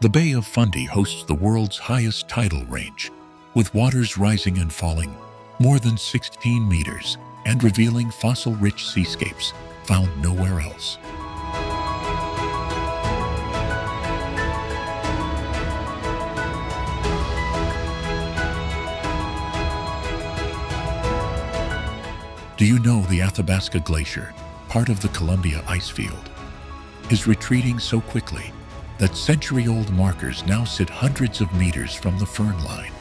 The Bay of Fundy hosts the world's highest tidal range, with waters rising and falling more than 16 meters and revealing fossil-rich seascapes found nowhere else. Do you know the Athabasca Glacier, part of the Columbia icefield, is retreating so quickly that century-old markers now sit hundreds of meters from the firn line?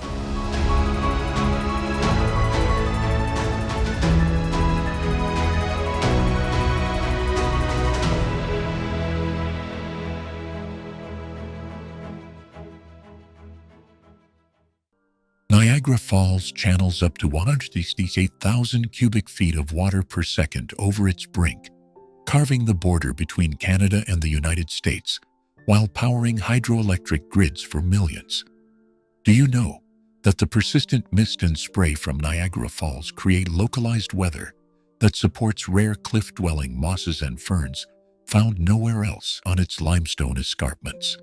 Niagara Falls channels up to 168,000 cubic feet of water per second over its brink, carving the border between Canada and the United States, while powering hydroelectric grids for millions. Do you know that the persistent mist and spray from Niagara Falls create localized weather that supports rare cliff-dwelling mosses and ferns found nowhere else on its limestone escarpments?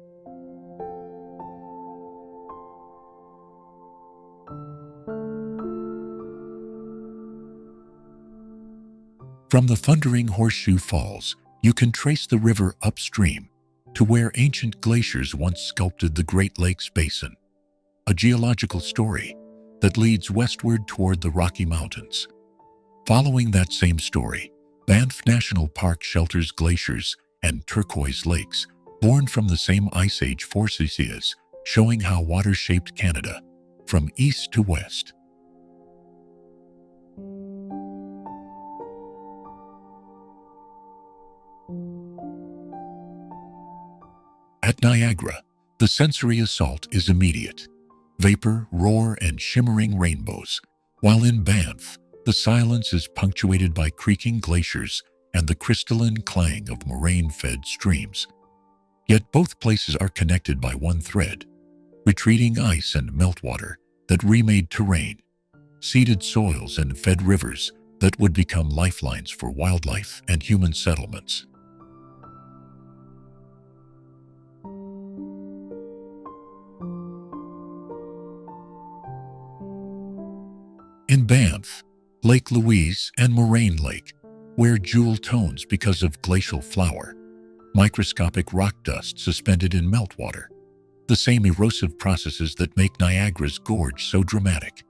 From the thundering Horseshoe Falls, you can trace the river upstream to where ancient glaciers once sculpted the Great Lakes Basin, a geological story that leads westward toward the Rocky Mountains. Following that same story, Banff National Park shelters glaciers and turquoise lakes born from the same Ice Age forces, showing how water shaped Canada from east to west. At Niagara, the sensory assault is immediate: vapor, roar, and shimmering rainbows, while in Banff, the silence is punctuated by creaking glaciers and the crystalline clang of moraine-fed streams. Yet both places are connected by one thread: retreating ice and meltwater that remade terrain, seeded soils and fed rivers that would become lifelines for wildlife and human settlements. In Banff, Lake Louise and Moraine Lake wear jewel tones because of glacial flour, microscopic rock dust suspended in meltwater, the same erosive processes that make Niagara's gorge so dramatic.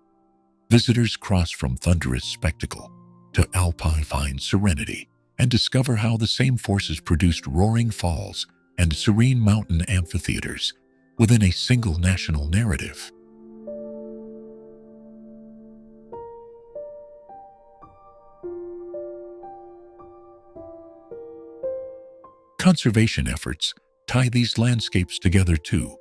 Visitors cross from thunderous spectacle to alpine serenity and discover how the same forces produced roaring falls and serene mountain amphitheaters within a single national narrative. Conservation efforts tie these landscapes together too,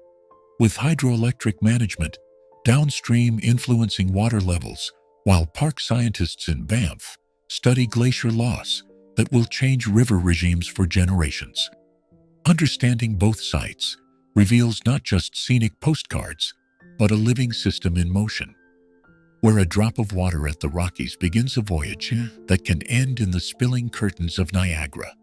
with hydroelectric management downstream influencing water levels, while park scientists in Banff study glacier loss that will change river regimes for generations. Understanding both sites reveals not just scenic postcards, but a living system in motion, where a drop of water at the Rockies begins a voyage that can end in the spilling curtains of Niagara.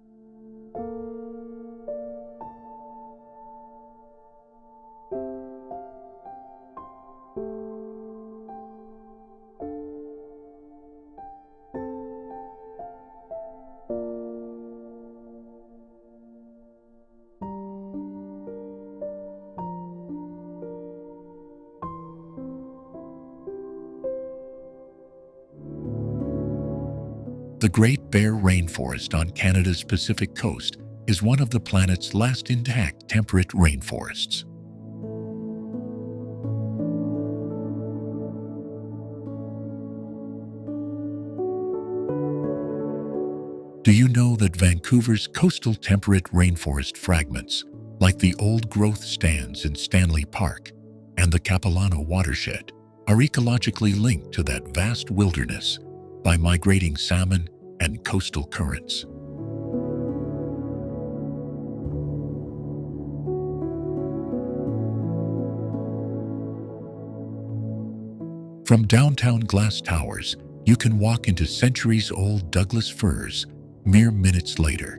The Great Bear Rainforest on Canada's Pacific coast is one of the planet's last intact temperate rainforests. Do you know that Vancouver's coastal temperate rainforest fragments, like the old-growth stands in Stanley Park and the Capilano watershed, are ecologically linked to that vast wilderness by migrating salmon and coastal currents? From downtown glass towers, you can walk into centuries-old Douglas firs mere minutes later.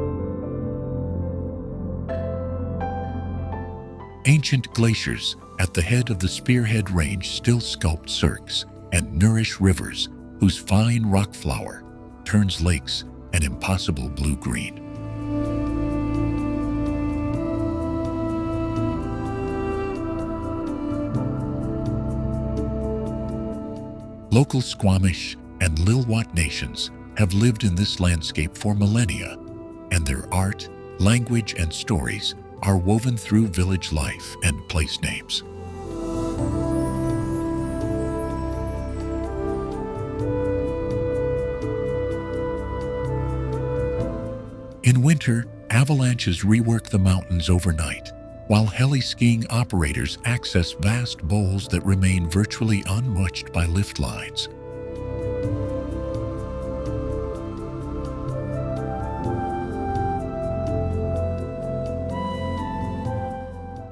Ancient glaciers at the head of the Spearhead Range still sculpt cirques and nourish rivers whose fine rock flour turns lakes an impossible blue-green. Local Squamish and Lilwat nations have lived in this landscape for millennia, and their art, language, and stories are woven through village life and place names. In winter, avalanches rework the mountains overnight, while heli-skiing operators access vast bowls that remain virtually unmutched by lift lines.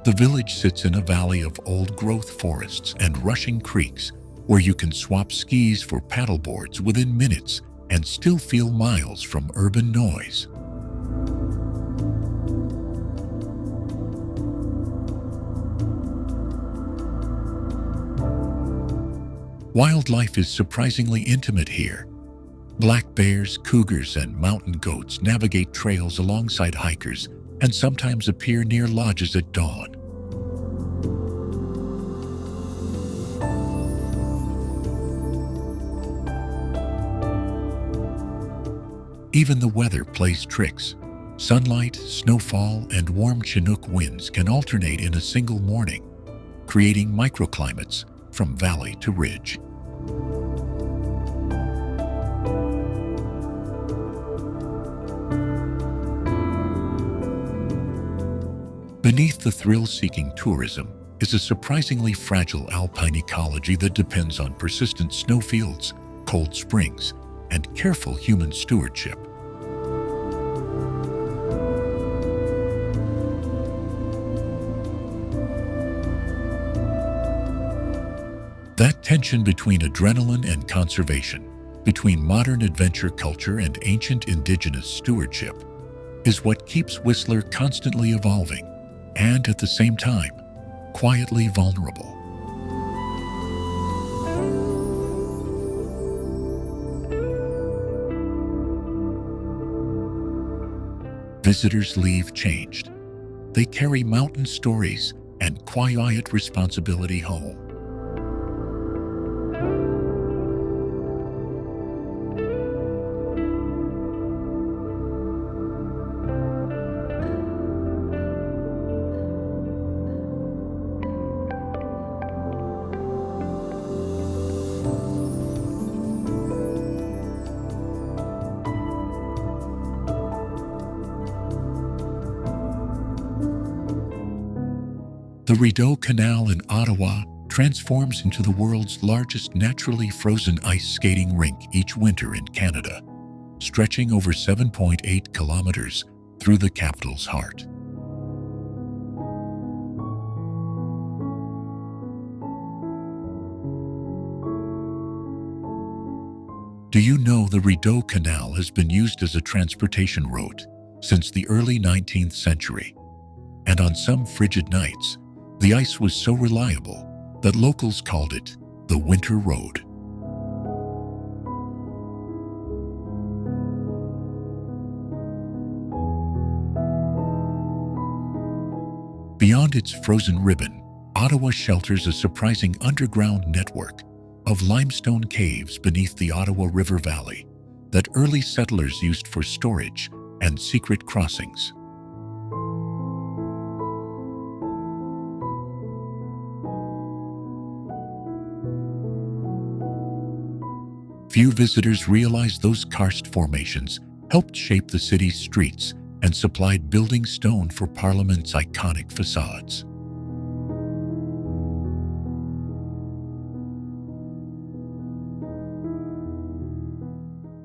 The village sits in a valley of old-growth forests and rushing creeks where you can swap skis for paddleboards within minutes and still feel miles from urban noise. Wildlife is surprisingly intimate here. Black bears, cougars, and mountain goats navigate trails alongside hikers and sometimes appear near lodges at dawn. Even the weather plays tricks. Sunlight, snowfall, and warm Chinook winds can alternate in a single morning, creating microclimates from valley to ridge. Beneath the thrill-seeking tourism is a surprisingly fragile alpine ecology that depends on persistent snowfields, cold springs, and careful human stewardship. That tension between adrenaline and conservation, between modern adventure culture and ancient indigenous stewardship, is what keeps Whistler constantly evolving and, at the same time, quietly vulnerable. Visitors leave changed. They carry mountain stories and quiet responsibility home. The Rideau Canal in Ottawa transforms into the world's largest naturally frozen ice skating rink each winter in Canada, stretching over 7.8 kilometers through the capital's heart. Do you know the Rideau Canal has been used as a transportation route since the early 19th century? And on some frigid nights, the ice was so reliable that locals called it the Winter Road. Beyond its frozen ribbon, Ottawa shelters a surprising underground network of limestone caves beneath the Ottawa River Valley that early settlers used for storage and secret crossings. Few visitors realize those karst formations helped shape the city's streets and supplied building stone for Parliament's iconic facades.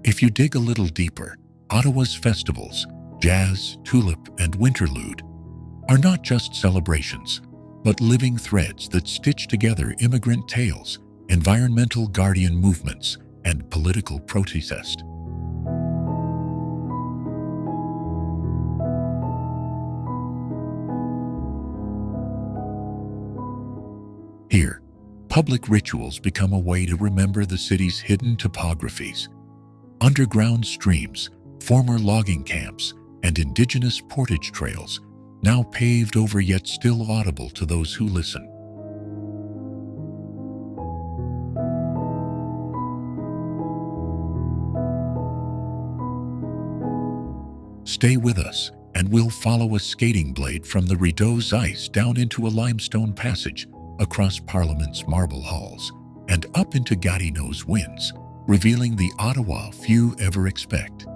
If you dig a little deeper, Ottawa's festivals, jazz, tulip, and winterlude, are not just celebrations, but living threads that stitch together immigrant tales, environmental guardian movements, and political protest. Here, public rituals become a way to remember the city's hidden topographies. Underground streams, former logging camps, and indigenous portage trails, now paved over yet still audible to those who listen. Stay with us, and we'll follow a skating blade from the Rideau's ice down into a limestone passage, across Parliament's marble halls, and up into Gatineau's winds, revealing the Ottawa few ever expect.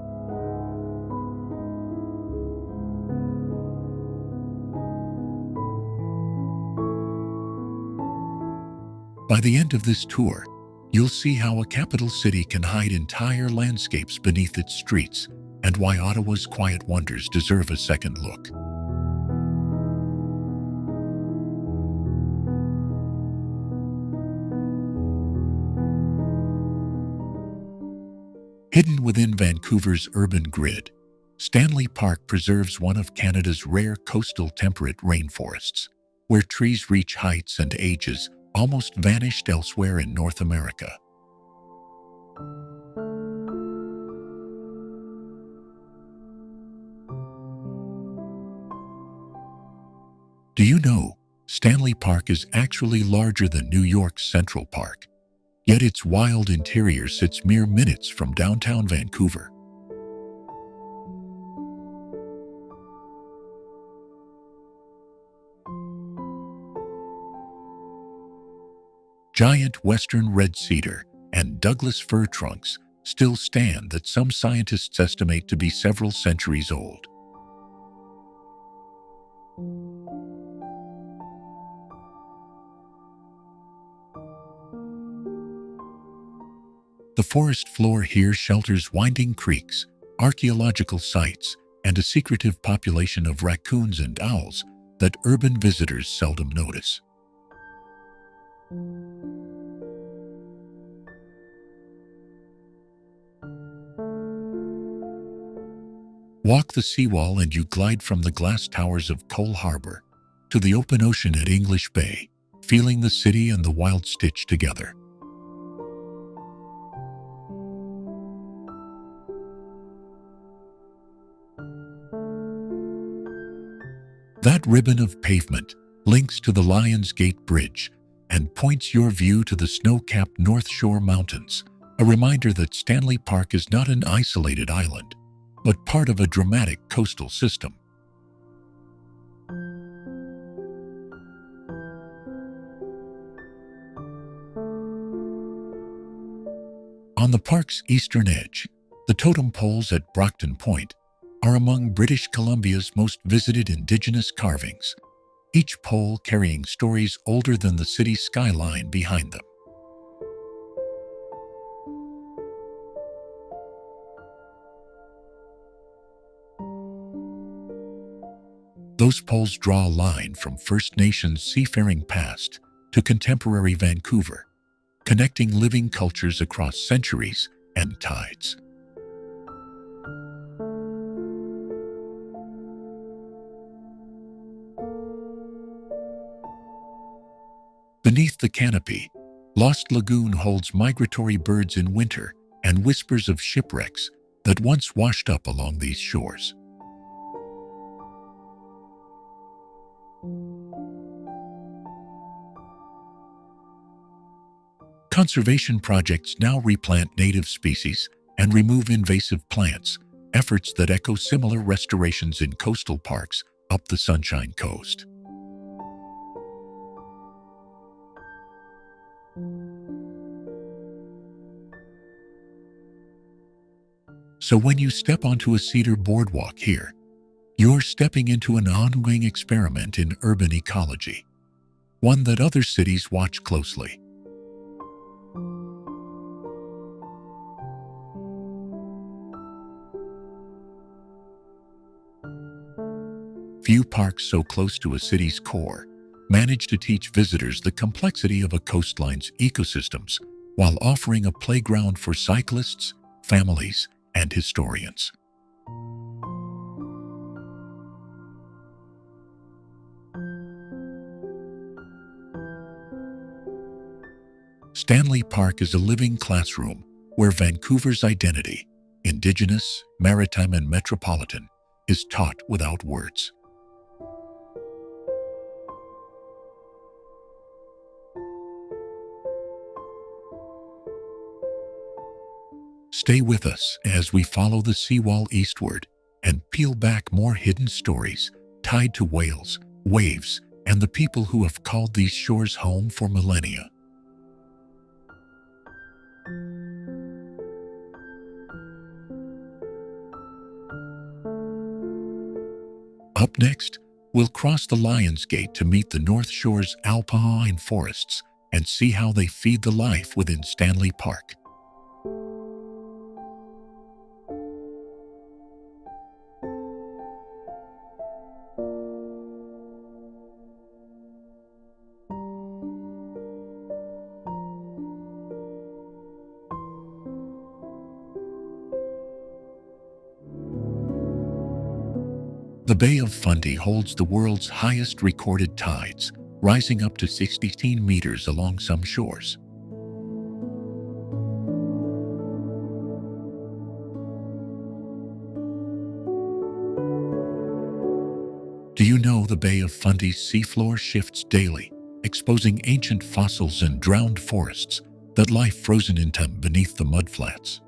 By the end of this tour, you'll see how a capital city can hide entire landscapes beneath its streets, and why Ottawa's quiet wonders deserve a second look. Hidden within Vancouver's urban grid, Stanley Park preserves one of Canada's rare coastal temperate rainforests, where trees reach heights and ages almost vanished elsewhere in North America. Do you know, Stanley Park is actually larger than New York's Central Park, yet its wild interior sits mere minutes from downtown Vancouver. Giant western red cedar and Douglas fir trunks still stand that some scientists estimate to be several centuries old. The forest floor here shelters winding creeks, archaeological sites, and a secretive population of raccoons and owls that urban visitors seldom notice. Walk the seawall and you glide from the glass towers of Cole Harbour to the open ocean at English Bay, feeling the city and the wild stitched together. That ribbon of pavement links to the Lions Gate Bridge and points your view to the snow-capped North Shore Mountains, a reminder that Stanley Park is not an isolated island, but part of a dramatic coastal system. On the park's eastern edge, the totem poles at Brockton Point are among British Columbia's most visited indigenous carvings, each pole carrying stories older than the city's skyline behind them. Those poles draw a line from First Nations seafaring past to contemporary Vancouver, connecting living cultures across centuries and tides. Beneath the canopy, Lost Lagoon holds migratory birds in winter and whispers of shipwrecks that once washed up along these shores. Conservation projects now replant native species and remove invasive plants, efforts that echo similar restorations in coastal parks up the Sunshine Coast. So when you step onto a cedar boardwalk here, you're stepping into an ongoing experiment in urban ecology, one that other cities watch closely. Few parks so close to a city's core manage to teach visitors the complexity of a coastline's ecosystems while offering a playground for cyclists, families, and historians. Stanley Park is a living classroom where Vancouver's identity, Indigenous, maritime, and metropolitan, is taught without words. Stay with us as we follow the seawall eastward and peel back more hidden stories tied to whales, waves, and the people who have called these shores home for millennia. Up next, we'll cross the Lion's Gate to meet the North Shore's alpine forests and see how they feed the life within Stanley Park. The Bay of Fundy holds the world's highest recorded tides, rising up to 16 meters along some shores. Do you know the Bay of Fundy's seafloor shifts daily, exposing ancient fossils and drowned forests that lie frozen in time beneath the mudflats?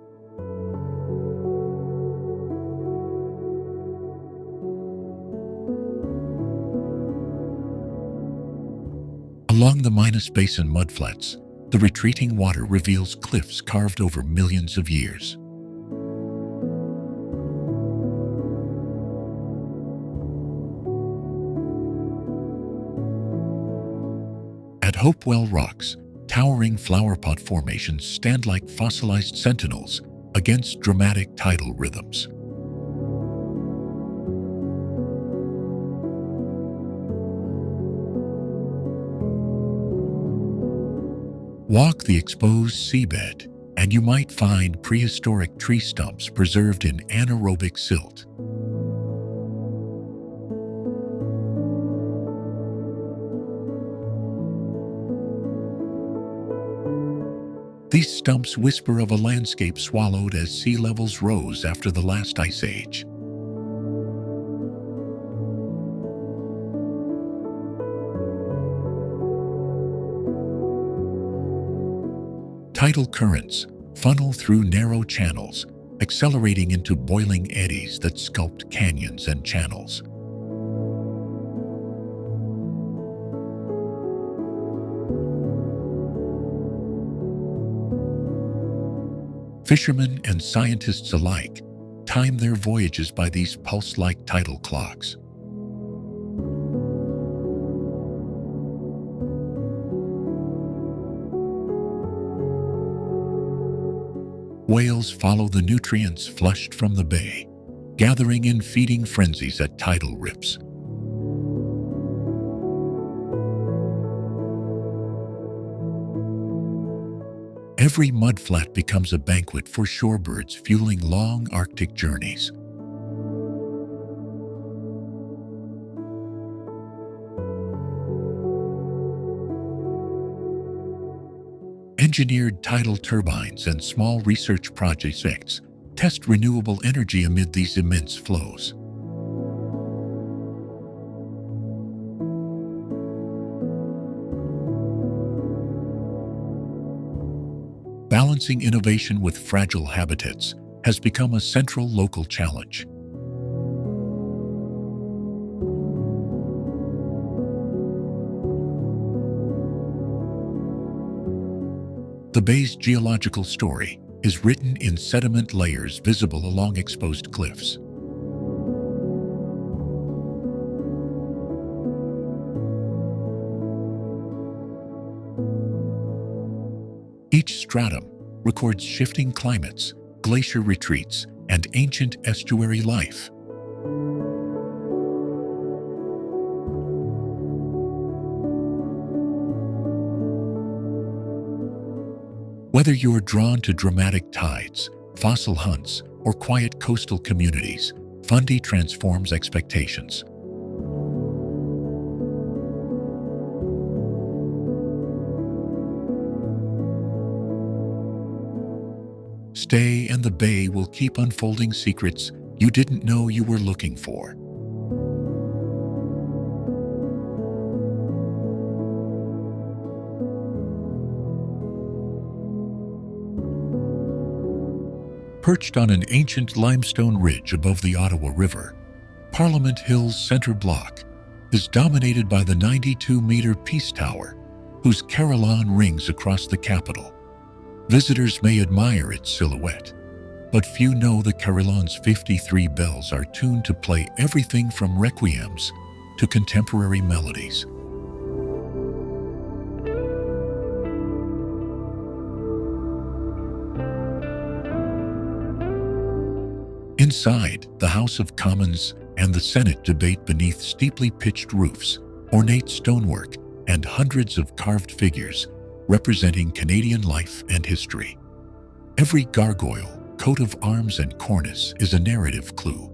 Along the Minas Basin mudflats, the retreating water reveals cliffs carved over millions of years. At Hopewell Rocks, towering flowerpot formations stand like fossilized sentinels against dramatic tidal rhythms. Walk the exposed seabed, and you might find prehistoric tree stumps preserved in anaerobic silt. These stumps whisper of a landscape swallowed as sea levels rose after the last ice age. Tidal currents funnel through narrow channels, accelerating into boiling eddies that sculpt canyons and channels. Fishermen and scientists alike time their voyages by these pulse-like tidal clocks. Whales follow the nutrients flushed from the bay, gathering in feeding frenzies at tidal rips. Every mudflat becomes a banquet for shorebirds fueling long Arctic journeys. Engineered tidal turbines and small research projects test renewable energy amid these immense flows. Balancing innovation with fragile habitats has become a central local challenge. The bay's geological story is written in sediment layers visible along exposed cliffs. Each stratum records shifting climates, glacier retreats, and ancient estuary life. Whether you're drawn to dramatic tides, fossil hunts, or quiet coastal communities, Fundy transforms expectations. Stay and the bay will keep unfolding secrets you didn't know you were looking for. Perched on an ancient limestone ridge above the Ottawa River, Parliament Hill's center block is dominated by the 92-meter Peace Tower, whose carillon rings across the capital. Visitors may admire its silhouette, but few know the carillon's 53 bells are tuned to play everything from requiems to contemporary melodies. Inside, the House of Commons and the Senate debate beneath steeply pitched roofs, ornate stonework, and hundreds of carved figures representing Canadian life and history. Every gargoyle, coat of arms, and cornice is a narrative clue,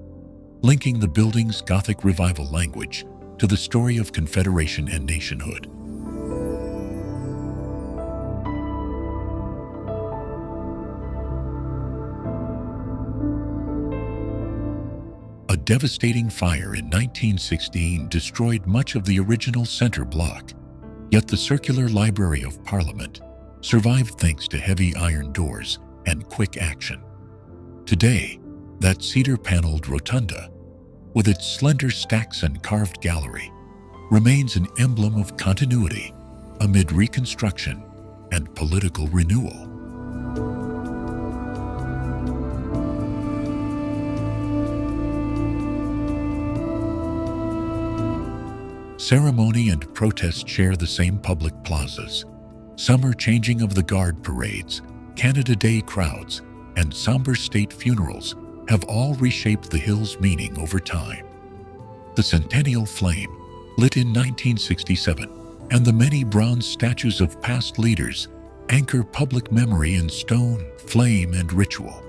linking the building's Gothic Revival language to the story of Confederation and nationhood. A devastating fire in 1916 destroyed much of the original center block, yet the circular Library of Parliament survived thanks to heavy iron doors and quick action. Today, that cedar-paneled rotunda, with its slender stacks and carved gallery, remains an emblem of continuity amid reconstruction and political renewal. Ceremony and protest share the same public plazas. Summer changing of the guard parades, Canada Day crowds, and somber state funerals have all reshaped the hill's meaning over time. The centennial flame, lit in 1967, and the many bronze statues of past leaders anchor public memory in stone, flame, and ritual.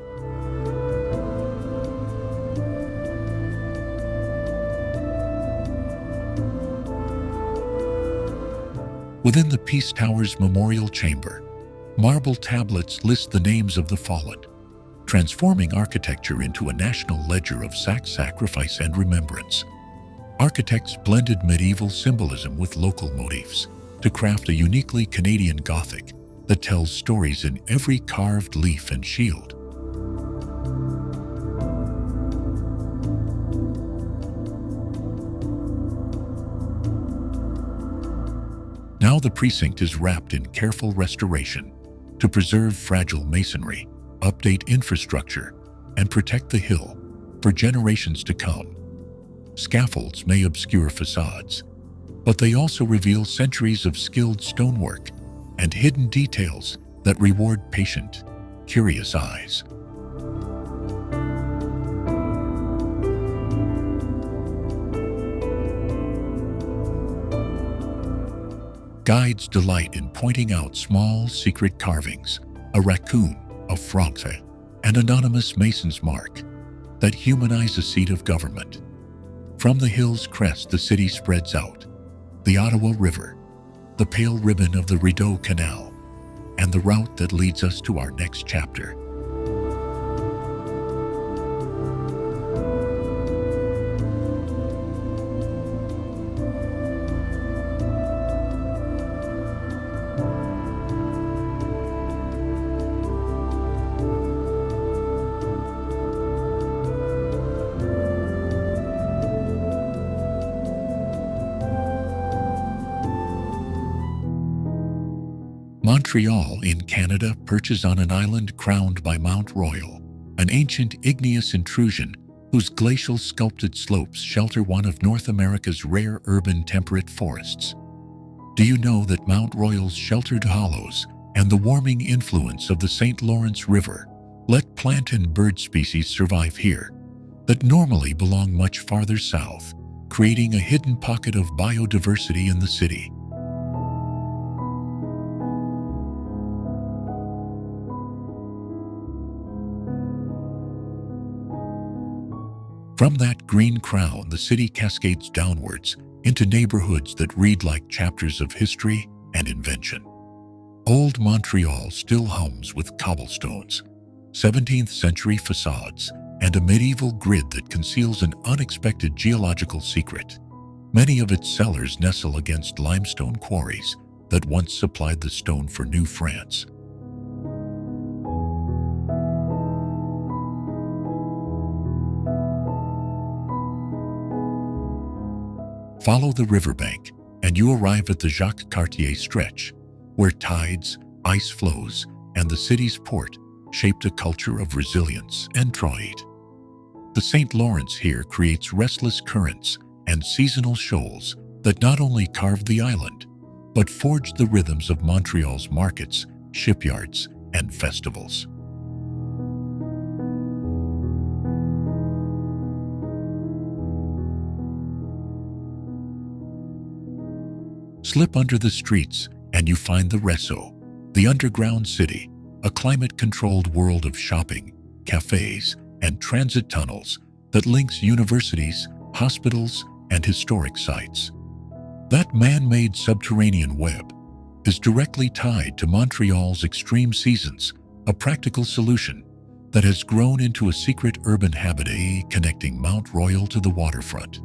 Within the Peace Tower's memorial chamber, marble tablets list the names of the fallen, transforming architecture into a national ledger of sacrifice and remembrance. Architects blended medieval symbolism with local motifs to craft a uniquely Canadian Gothic that tells stories in every carved leaf and shield. Now the precinct is wrapped in careful restoration to preserve fragile masonry, update infrastructure, and protect the hill for generations to come. Scaffolds may obscure facades, but they also reveal centuries of skilled stonework and hidden details that reward patient, curious eyes. Guides delight in pointing out small, secret carvings, a raccoon, a frog's head, an anonymous mason's mark that humanize a seat of government. From the hill's crest, the city spreads out, the Ottawa River, the pale ribbon of the Rideau Canal, and the route that leads us to our next chapter. Montreal in Canada perches on an island crowned by Mount Royal, an ancient igneous intrusion whose glacial sculpted slopes shelter one of North America's rare urban temperate forests. Do you know that Mount Royal's sheltered hollows and the warming influence of the St. Lawrence River let plant and bird species survive here that normally belong much farther south, creating a hidden pocket of biodiversity in the city? From that green crown, the city cascades downwards into neighborhoods that read like chapters of history and invention. Old Montreal still hums with cobblestones, 17th-century facades, and a medieval grid that conceals an unexpected geological secret. Many of its cellars nestle against limestone quarries that once supplied the stone for New France. Follow the riverbank, and you arrive at the Jacques Cartier stretch, where tides, ice flows, and the city's port shaped a culture of resilience and trade. The St. Lawrence here creates restless currents and seasonal shoals that not only carved the island, but forged the rhythms of Montreal's markets, shipyards, and festivals. Slip under the streets and you find the Réseau, the underground city, a climate-controlled world of shopping, cafes, and transit tunnels that links universities, hospitals, and historic sites. That man-made subterranean web is directly tied to Montreal's extreme seasons, a practical solution that has grown into a secret urban habitat connecting Mount Royal to the waterfront.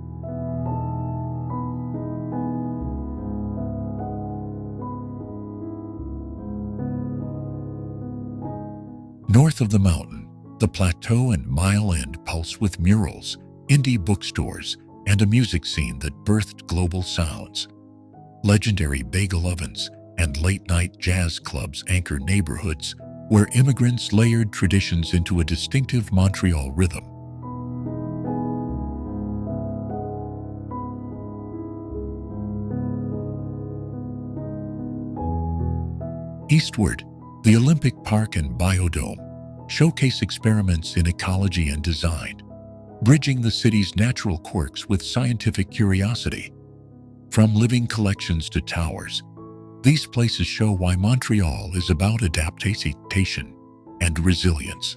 North of the mountain, the plateau and Mile End pulse with murals, indie bookstores, and a music scene that birthed global sounds. Legendary bagel ovens and late-night jazz clubs anchor neighborhoods where immigrants layered traditions into a distinctive Montreal rhythm. Eastward, the Olympic Park and Biodome showcase experiments in ecology and design, bridging the city's natural quirks with scientific curiosity. From living collections to towers, these places show why Montreal is about adaptation and resilience.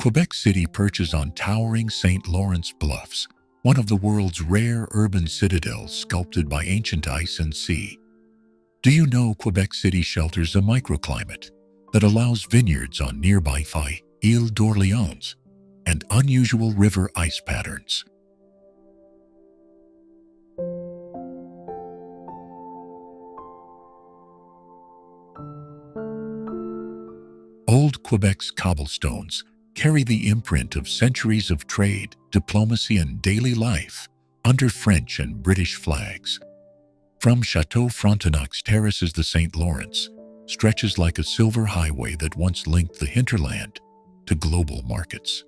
Quebec City perches on towering St. Lawrence Bluffs, one of the world's rare urban citadels sculpted by ancient ice and sea. Do you know Quebec City shelters a microclimate that allows vineyards on nearby Île d'Orléans and unusual river ice patterns? Old Quebec's cobblestones carry the imprint of centuries of trade, diplomacy, and daily life under French and British flags. From Chateau Frontenac's terraces, the St. Lawrence stretches like a silver highway that once linked the hinterland to global markets.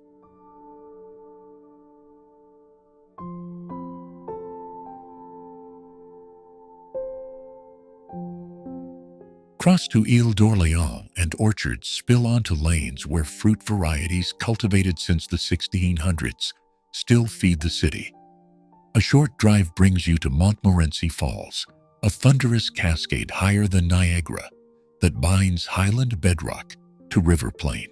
Cross to Île d'Orléans and orchards spill onto lanes where fruit varieties cultivated since the 1600s still feed the city. A short drive brings you to Montmorency Falls, a thunderous cascade higher than Niagara that binds highland bedrock to river plain.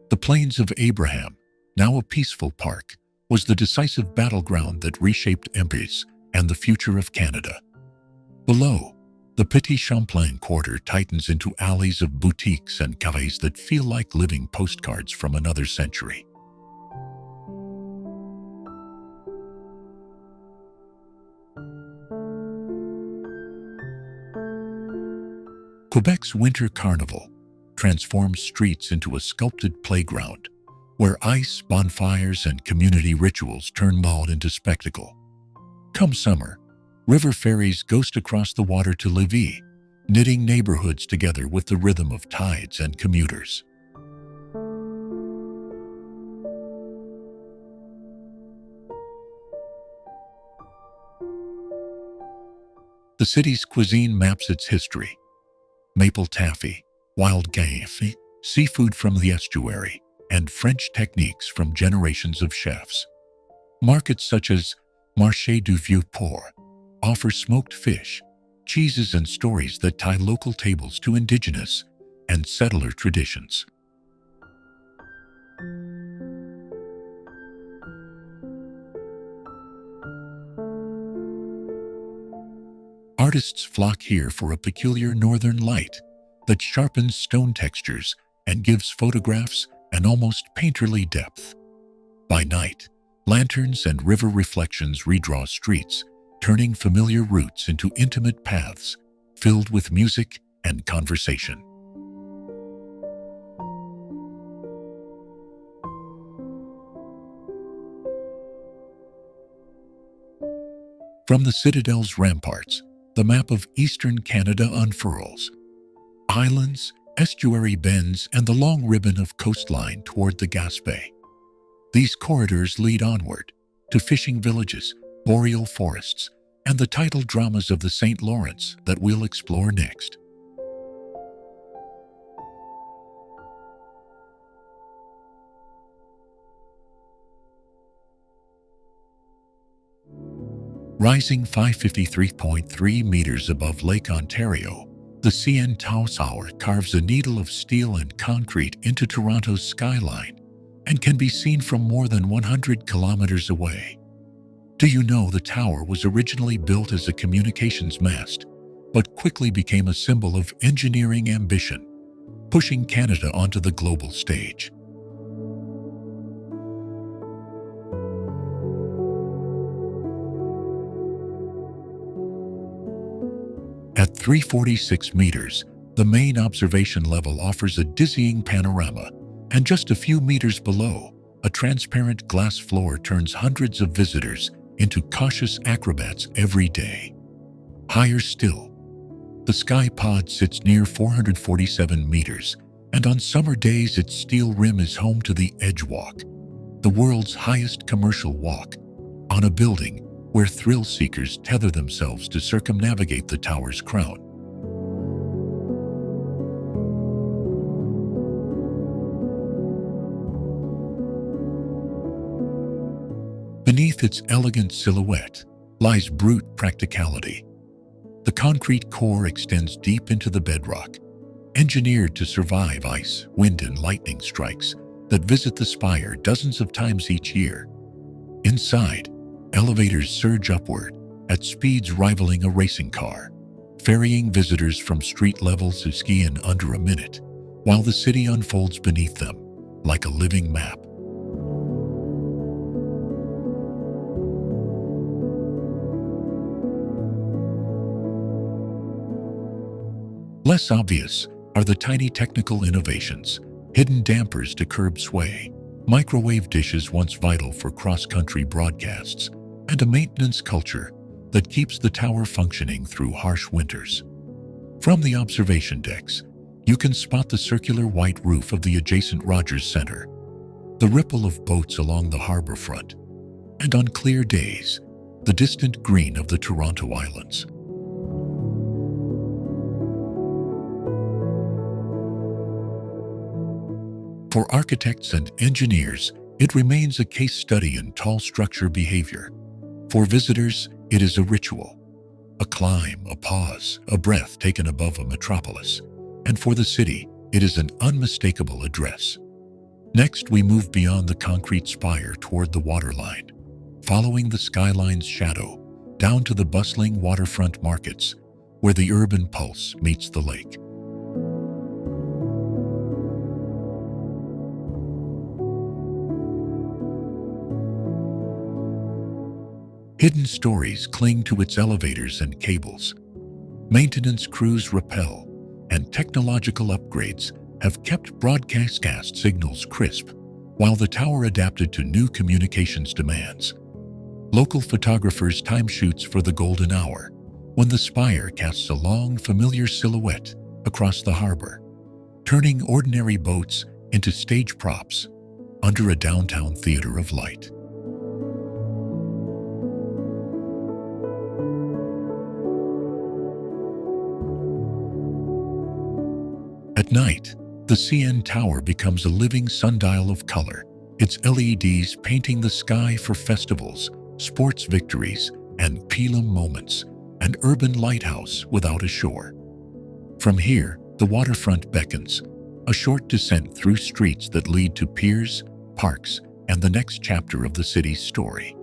The Plains of Abraham, now a peaceful park, was the decisive battleground that reshaped empires and the future of Canada. Below, the Petit Champlain quarter tightens into alleys of boutiques and cafes that feel like living postcards from another century. Quebec's Winter Carnival transforms streets into a sculpted playground where ice, bonfires, and community rituals turn maud into spectacle. Come summer, river ferries ghost across the water to Lévis, knitting neighborhoods together with the rhythm of tides and commuters. The city's cuisine maps its history. Maple taffy, wild game, seafood from the estuary, and French techniques from generations of chefs. Markets such as Marché du Vieux-Port offers smoked fish, cheeses, and stories that tie local tables to indigenous and settler traditions. Artists flock here for a peculiar northern light that sharpens stone textures and gives photographs an almost painterly depth. By night, lanterns and river reflections redraw streets, turning familiar routes into intimate paths filled with music and conversation. From the citadel's ramparts, the map of eastern Canada unfurls. Islands, estuary bends, and the long ribbon of coastline toward the Gaspé. These corridors lead onward to fishing villages, boreal forests, and the tidal dramas of the St. Lawrence that we'll explore next. Rising 553.3 meters above Lake Ontario, the CN Tower carves a needle of steel and concrete into Toronto's skyline and can be seen from more than 100 kilometers away. Do you know the tower was originally built as a communications mast, but quickly became a symbol of engineering ambition, pushing Canada onto the global stage? At 346 meters, the main observation level offers a dizzying panorama, and just a few meters below, a transparent glass floor turns hundreds of visitors into cautious acrobats every day. Higher still, the Sky Pod sits near 447 meters, and on summer days its steel rim is home to the Edge Walk, the world's highest commercial walk, on a building where thrill seekers tether themselves to circumnavigate the tower's crown. Beneath its elegant silhouette lies brute practicality. The concrete core extends deep into the bedrock, engineered to survive ice, wind, and lightning strikes that visit the spire dozens of times each year. Inside, elevators surge upward at speeds rivaling a racing car, ferrying visitors from street levels to ski in under a minute, while the city unfolds beneath them like a living map. Less obvious are the tiny technical innovations, hidden dampers to curb sway, microwave dishes once vital for cross-country broadcasts, and a maintenance culture that keeps the tower functioning through harsh winters. From the observation decks, you can spot the circular white roof of the adjacent Rogers Centre, the ripple of boats along the harbour front, and on clear days, the distant green of the Toronto Islands. For architects and engineers, it remains a case study in tall structure behavior. For visitors, it is a ritual, a climb, a pause, a breath taken above a metropolis. And for the city, it is an unmistakable address. Next, we move beyond the concrete spire toward the waterline, following the skyline's shadow down to the bustling waterfront markets, where the urban pulse meets the lake. Hidden stories cling to its elevators and cables. Maintenance crews rappel, and technological upgrades have kept broadcast signals crisp, while the tower adapted to new communications demands. Local photographers time shoots for the golden hour, when the spire casts a long, familiar silhouette across the harbor, turning ordinary boats into stage props under a downtown theater of light. At night, the CN Tower becomes a living sundial of color, its LEDs painting the sky for festivals sports victories, and pilum moments, an urban lighthouse without a shore. From here, the waterfront beckons, a short descent through streets that lead to piers, parks, and the next chapter of the city's story.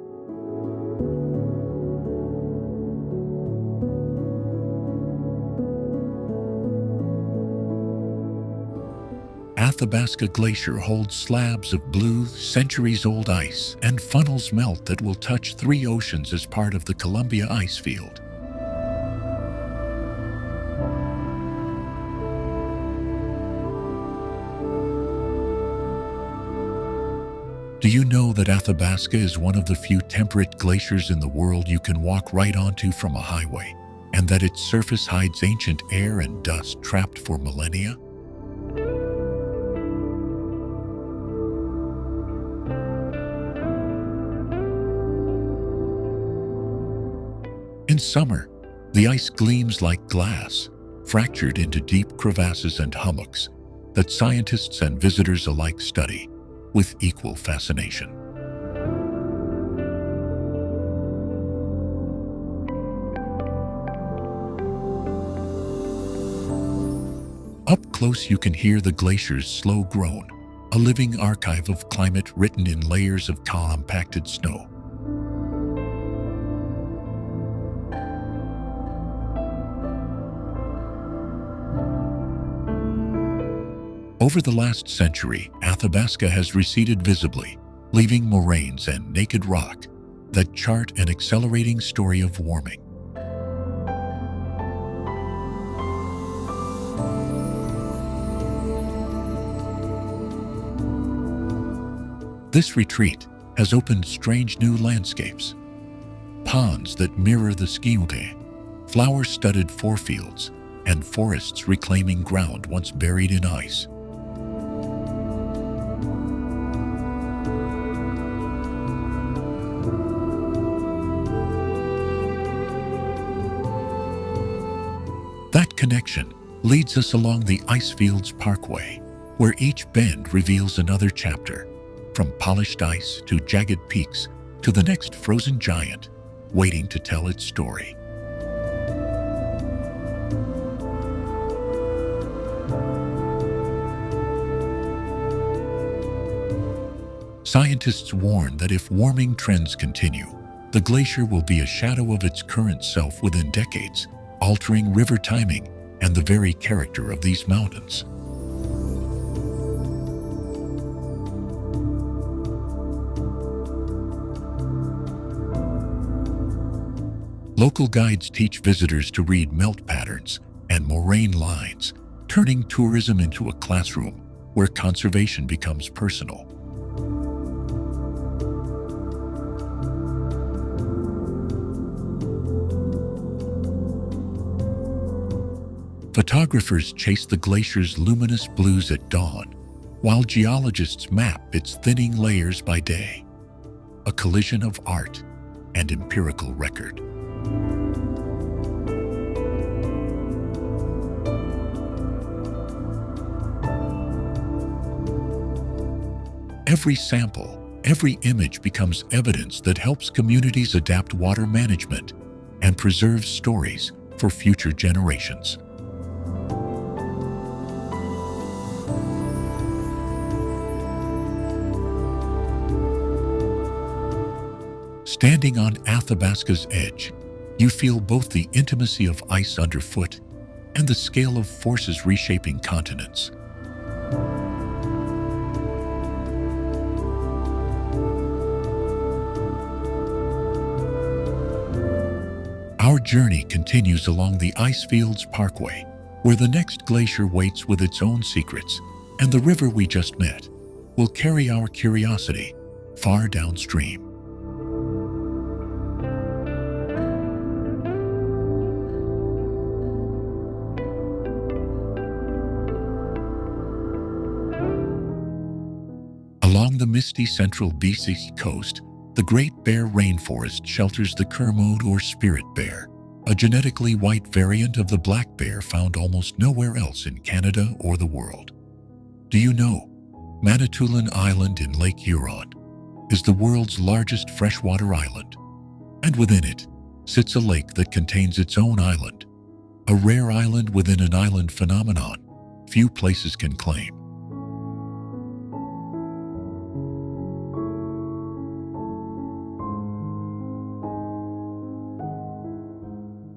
Athabasca Glacier holds slabs of blue, centuries-old ice and funnels melt that will touch 3 oceans as part of the Columbia ice field. Do you know that Athabasca is one of the few temperate glaciers in the world you can walk right onto from a highway, and that its surface hides ancient air and dust trapped for millennia? In summer, the ice gleams like glass, fractured into deep crevasses and hummocks that scientists and visitors alike study with equal fascination. Up close you can hear the glacier's slow groan, a living archive of climate written in layers of compacted snow. Over the last century, Athabasca has receded visibly, leaving moraines and naked rock that chart an accelerating story of warming. This retreat has opened strange new landscapes. Ponds that mirror the skyline, flower-studded forefields, and forests reclaiming ground once buried in ice. That connection leads us along the Icefields Parkway, where each bend reveals another chapter, from polished ice to jagged peaks to the next frozen giant waiting to tell its story. Scientists warn that if warming trends continue, the glacier will be a shadow of its current self within decades, altering river timing and the very character of these mountains. Local guides teach visitors to read melt patterns and moraine lines, turning tourism into a classroom where conservation becomes personal. Photographers chase the glacier's luminous blues at dawn, while geologists map its thinning layers by day. A collision of art and empirical record. Every sample, every image becomes evidence that helps communities adapt water management and preserve stories for future generations. Standing on Athabasca's edge, you feel both the intimacy of ice underfoot and the scale of forces reshaping continents. Our journey continues along the Icefields Parkway, where the next glacier waits with its own secrets, and the river we just met will carry our curiosity far downstream. Along the misty central BC coast, the Great Bear Rainforest shelters the Kermode or spirit bear, a genetically white variant of the black bear found almost nowhere else in Canada or the world. Do you know, Manitoulin Island in Lake Huron is the world's largest freshwater island, And within it sits a lake that contains its own island, a rare island within an island phenomenon few places can claim.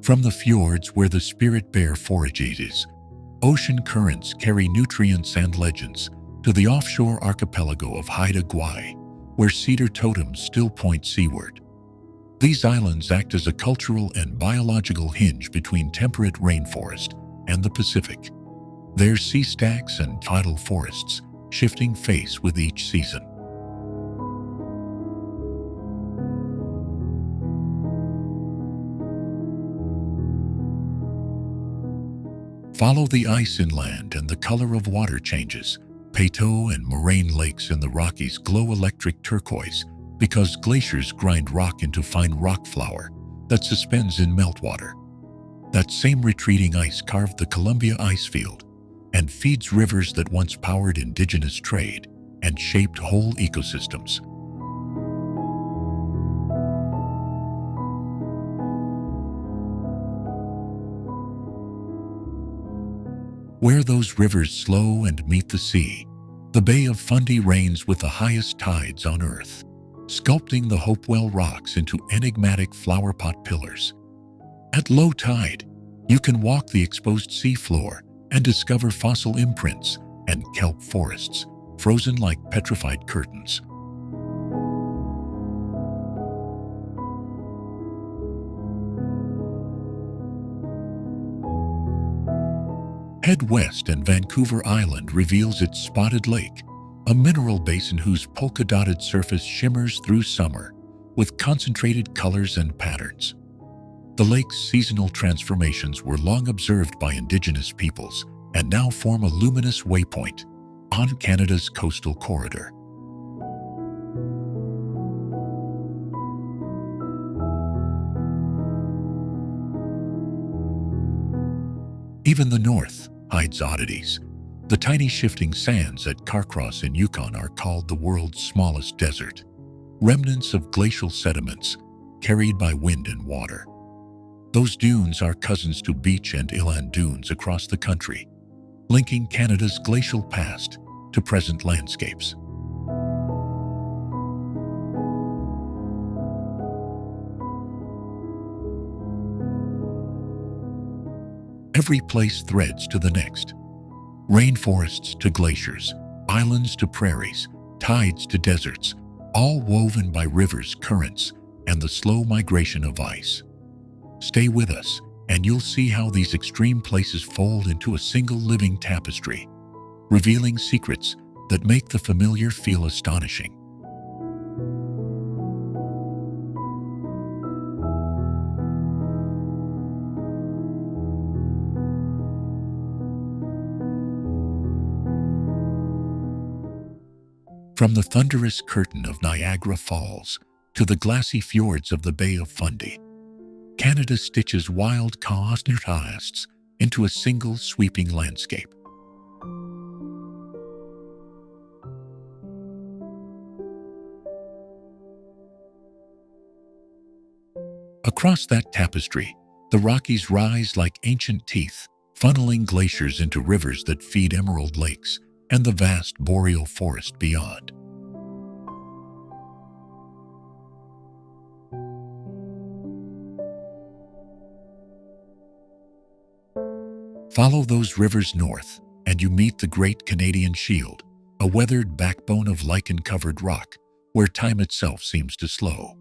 From the fjords where the spirit bear forages, ocean currents carry nutrients and legends, to the offshore archipelago of Haida Gwaii, where cedar totems still point seaward. These islands act as a cultural and biological hinge between temperate rainforest and the Pacific, their sea stacks and tidal forests shifting face with each season. Follow the ice inland and the color of water changes. Peyto and Moraine lakes in the Rockies glow electric turquoise because glaciers grind rock into fine rock flour that suspends in meltwater. That same retreating ice carved the Columbia icefield and feeds rivers that once powered indigenous trade and shaped whole ecosystems. Where those rivers slow and meet the sea, the Bay of Fundy reigns with the highest tides on Earth, sculpting the Hopewell rocks into enigmatic flowerpot pillars. At low tide, you can walk the exposed seafloor and discover fossil imprints and kelp forests, frozen like petrified curtains. Head west and Vancouver Island reveals its spotted lake, a mineral basin whose polka-dotted surface shimmers through summer with concentrated colors and patterns. The lake's seasonal transformations were long observed by Indigenous peoples and now form a luminous waypoint on Canada's coastal corridor. Even the north hides oddities. The tiny shifting sands at Carcross in Yukon are called the world's smallest desert, remnants of glacial sediments carried by wind and water. Those dunes are cousins to beach and inland dunes across the country, linking Canada's glacial past to present landscapes. Every place threads to the next. Rainforests to glaciers, islands to prairies, tides to deserts, all woven by rivers, currents, and the slow migration of ice. Stay with us, and you'll see how these extreme places fold into a single living tapestry, revealing secrets that make the familiar feel astonishing. From the thunderous curtain of Niagara Falls to the glassy fjords of the Bay of Fundy, Canada stitches wild contrasts into a single sweeping landscape. Across that tapestry, the Rockies rise like ancient teeth, funneling glaciers into rivers that feed emerald lakes and the vast boreal forest beyond. Follow those rivers north, and you meet the Great Canadian Shield, a weathered backbone of lichen-covered rock, where time itself seems to slow.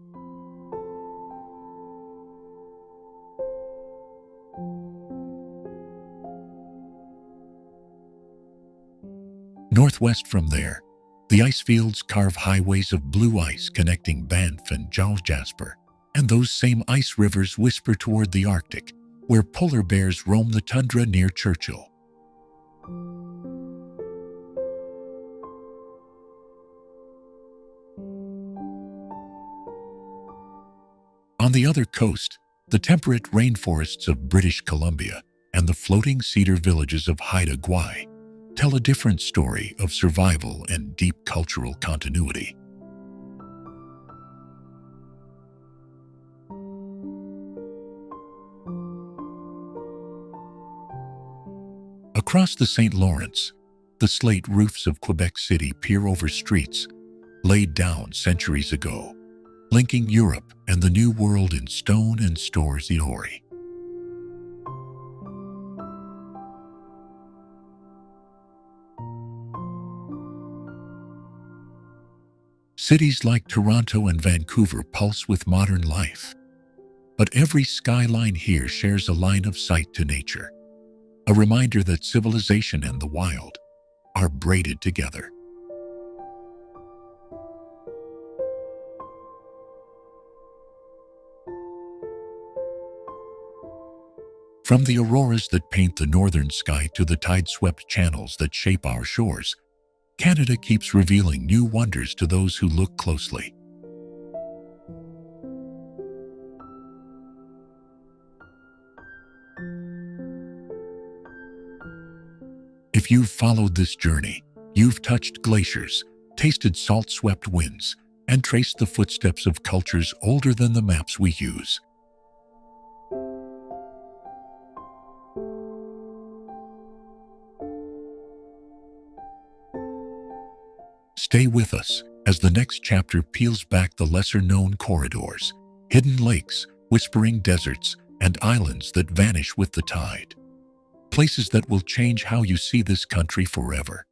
Northwest from there, the ice fields carve highways of blue ice connecting Banff and Jasper, and those same ice rivers whisper toward the Arctic, where polar bears roam the tundra near Churchill. On the other coast, the temperate rainforests of British Columbia and the floating cedar villages of Haida Gwaii tell a different story of survival and deep cultural continuity. Across the St. Lawrence, the slate roofs of Quebec City peer over streets laid down centuries ago, linking Europe and the New World in stone and story. Cities like Toronto and Vancouver pulse with modern life, but every skyline here shares a line of sight to nature, a reminder that civilization and the wild are braided together. From the auroras that paint the northern sky to the tide-swept channels that shape our shores, Canada keeps revealing new wonders to those who look closely. If you've followed this journey, you've touched glaciers, tasted salt-swept winds, and traced the footsteps of cultures older than the maps we use. Stay with us as the next chapter peels back the lesser-known corridors, hidden lakes, whispering deserts, and islands that vanish with the tide. Places that will change how you see this country forever.